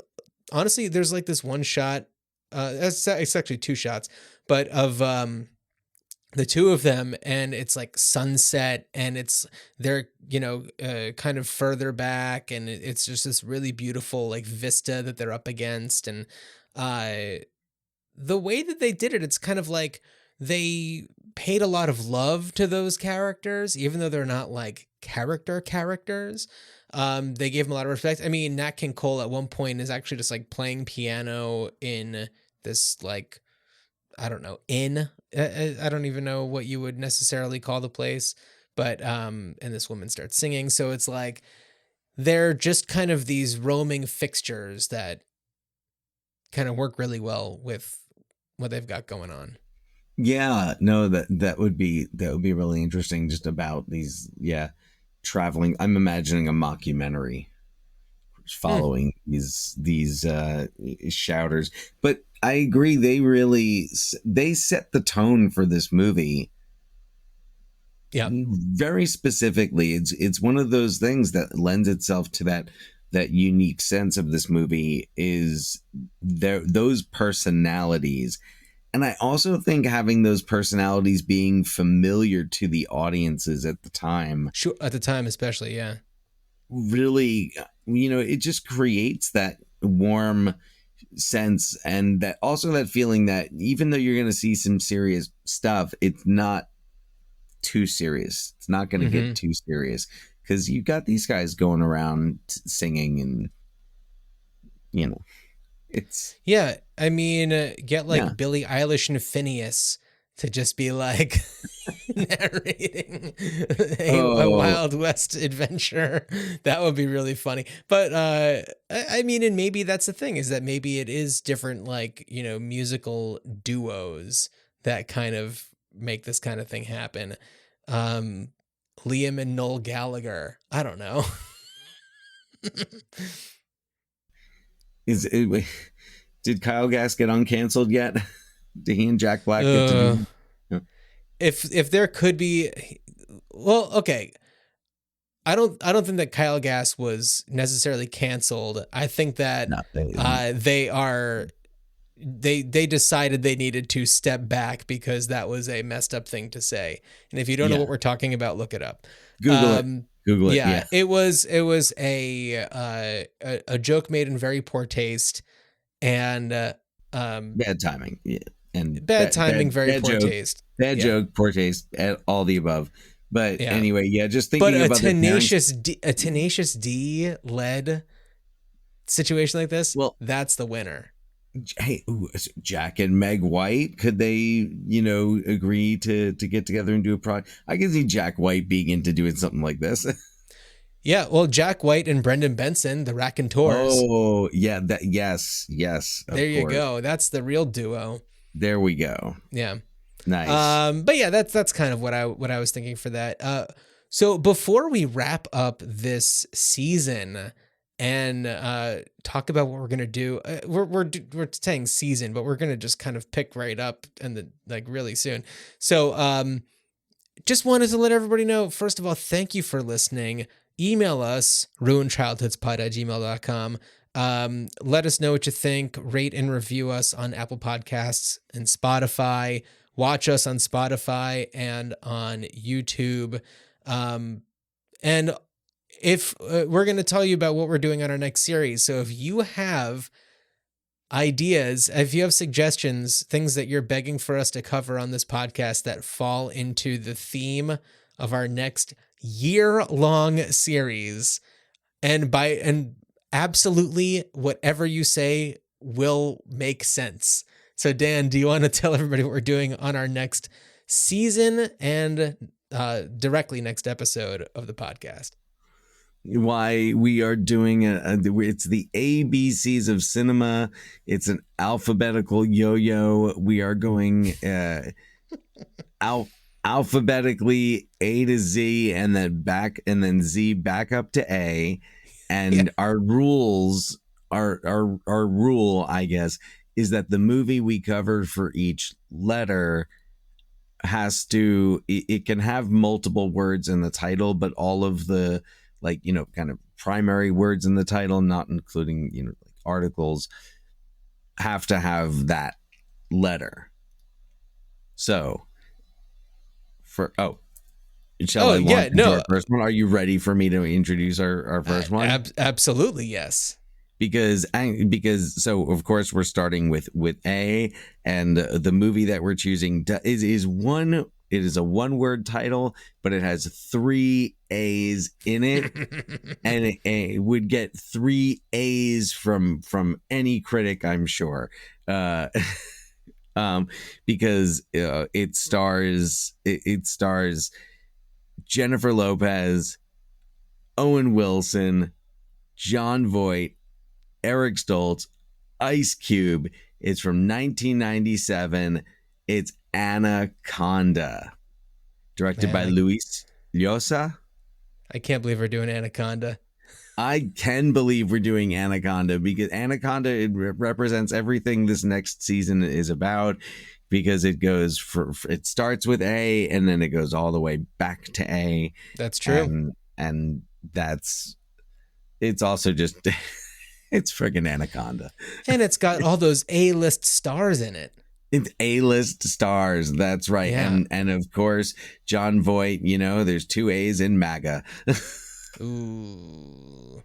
honestly, there's like this one shot, it's actually two shots, but of the two of them, and it's like sunset, and they're kind of further back, and it's just this really beautiful like vista that they're up against. And the way that they did it, it's kind of like they paid a lot of love to those characters, even though they're not like characters. They gave him a lot of respect. I mean, Nat King Cole at one point is actually just like playing piano in this like, I don't know, I don't even know what you would necessarily call the place, but and this woman starts singing. So it's like they're just kind of these roaming fixtures that kind of work really well with what they've got going on. Yeah, no, that would be really interesting, just about these traveling. I'm imagining a mockumentary following these shouters. But I agree, they set the tone for this movie. Yeah, very specifically. It's one of those things that lends itself to that unique sense of this movie, is those personalities. And I also think having those personalities being familiar to the audiences at the time. Sure, at the time especially, yeah. Really, it just creates that warm sense, and that also that feeling that even though you're going to see some serious stuff, it's not too serious. It's not going to get too serious, because you've got these guys going around singing, and it's I mean, get like Billie Eilish and Phineas to just be like narrating a Wild West adventure. That would be really funny. But I mean, and maybe that's the thing, is that maybe it is different, like, musical duos that kind of make this kind of thing happen. Liam and Noel Gallagher. I don't know. Did Kyle Gass get uncanceled yet? Did he and Jack Black get to do? No. If there could be, well, okay. I don't think that Kyle Gass was necessarily canceled. I think that they decided they needed to step back because that was a messed up thing to say. And if you don't know what we're talking about, look it up. Google it. Yeah, it was a joke made in very poor taste, and bad timing. Yeah. And bad timing, very poor taste. Bad joke, poor taste, all the above. But anyway, just thinking about a tenacious D led situation like this, well, that's the winner. Hey, Jack and Meg White, could they, agree to get together and do a project? I can see Jack White being into doing something like this. Yeah, well, Jack White and Brendan Benson, the Raconteurs. Oh, yeah. Yes. Of There you course. go. That's the real duo. There we go. Yeah. Nice. But yeah, that's kind of what I was thinking for that. So before we wrap up this season and talk about what we're gonna do, we're saying season, but we're gonna just kind of pick right up and really soon. So just wanted to let everybody know. First of all, thank you for listening. Email us ruinchildhoodspod@gmail.com. Let us know what you think. Rate and review us on Apple Podcasts and Spotify. Watch us on Spotify and on YouTube. And if we're going to tell you about what we're doing on our next series. So if you have ideas, if you have suggestions, things that you're begging for us to cover on this podcast that fall into the theme of our next year-long series, and absolutely whatever you say will make sense. So Dan, do you want to tell everybody what we're doing on our next season and directly next episode of the podcast? Why we are doing it's the ABCs of cinema. It's an alphabetical yo-yo. We are going alphabetically A to Z and then Z back up to A. And our rules, our rule, I guess, is that the movie we cover for each letter it can have multiple words in the title, but all of the kind of primary words in the title, not including, articles, have to have that letter. So shall I launch into our first one? Are you ready for me to introduce our first one? Absolutely, yes. Because so of course we're starting with A, and the movie that we're choosing is one. It is a one-word title, but it has 3 A's in it, and it would get 3 A's from any critic, I'm sure, because it stars Jennifer Lopez, Owen Wilson, Jon Voight, Eric Stoltz, Ice Cube. It's from 1997. It's Anaconda, directed by Luis Llosa. I can't believe we're doing Anaconda. I can believe we're doing Anaconda, because Anaconda, it represents everything this next season is about, because it starts with A and then it goes all the way back to A. That's true. And it's also just it's friggin' Anaconda. And it's got all those A-list stars in it. It's A-list stars. That's right. Yeah. And of course, Jon Voight, there's 2 A's in MAGA. Ooh.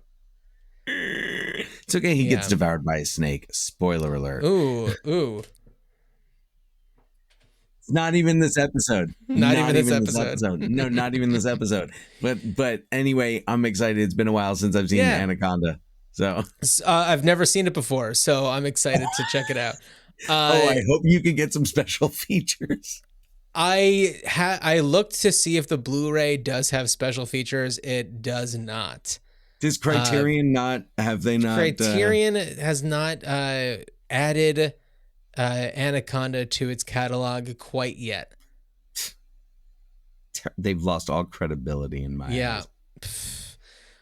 It's okay. He gets devoured by a snake. Spoiler alert. Ooh. It's not even this episode. Not even this episode. No, not even this episode. But anyway, I'm excited. It's been a while since I've seen Anaconda. So I've never seen it before, so I'm excited to check it out. I hope you can get some special features. I looked to see if the Blu-ray does have special features. It does not. Does Criterion have they not? Criterion has not added Anaconda to its catalog quite yet. They've lost all credibility in my eyes.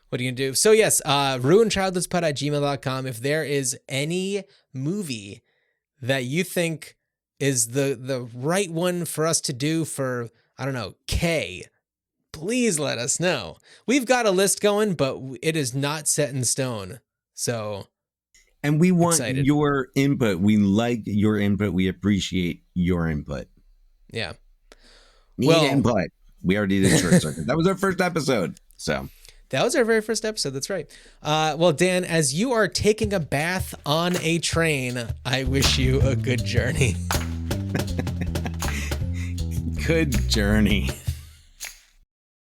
What are you gonna do? So yes, ruinchildhoodspod@gmail.com. If there is any movie that you think is the right one for us to do for, I don't know, K, please let us know. We've got a list going, but it is not set in stone. So, and we want your input. We like your input. We appreciate your input. Yeah. Input. We already did Short Circuit. That was our first episode. So that was our very first episode. That's right. Well, Dan, as you are taking a bath on a train, I wish you a good journey. Good journey.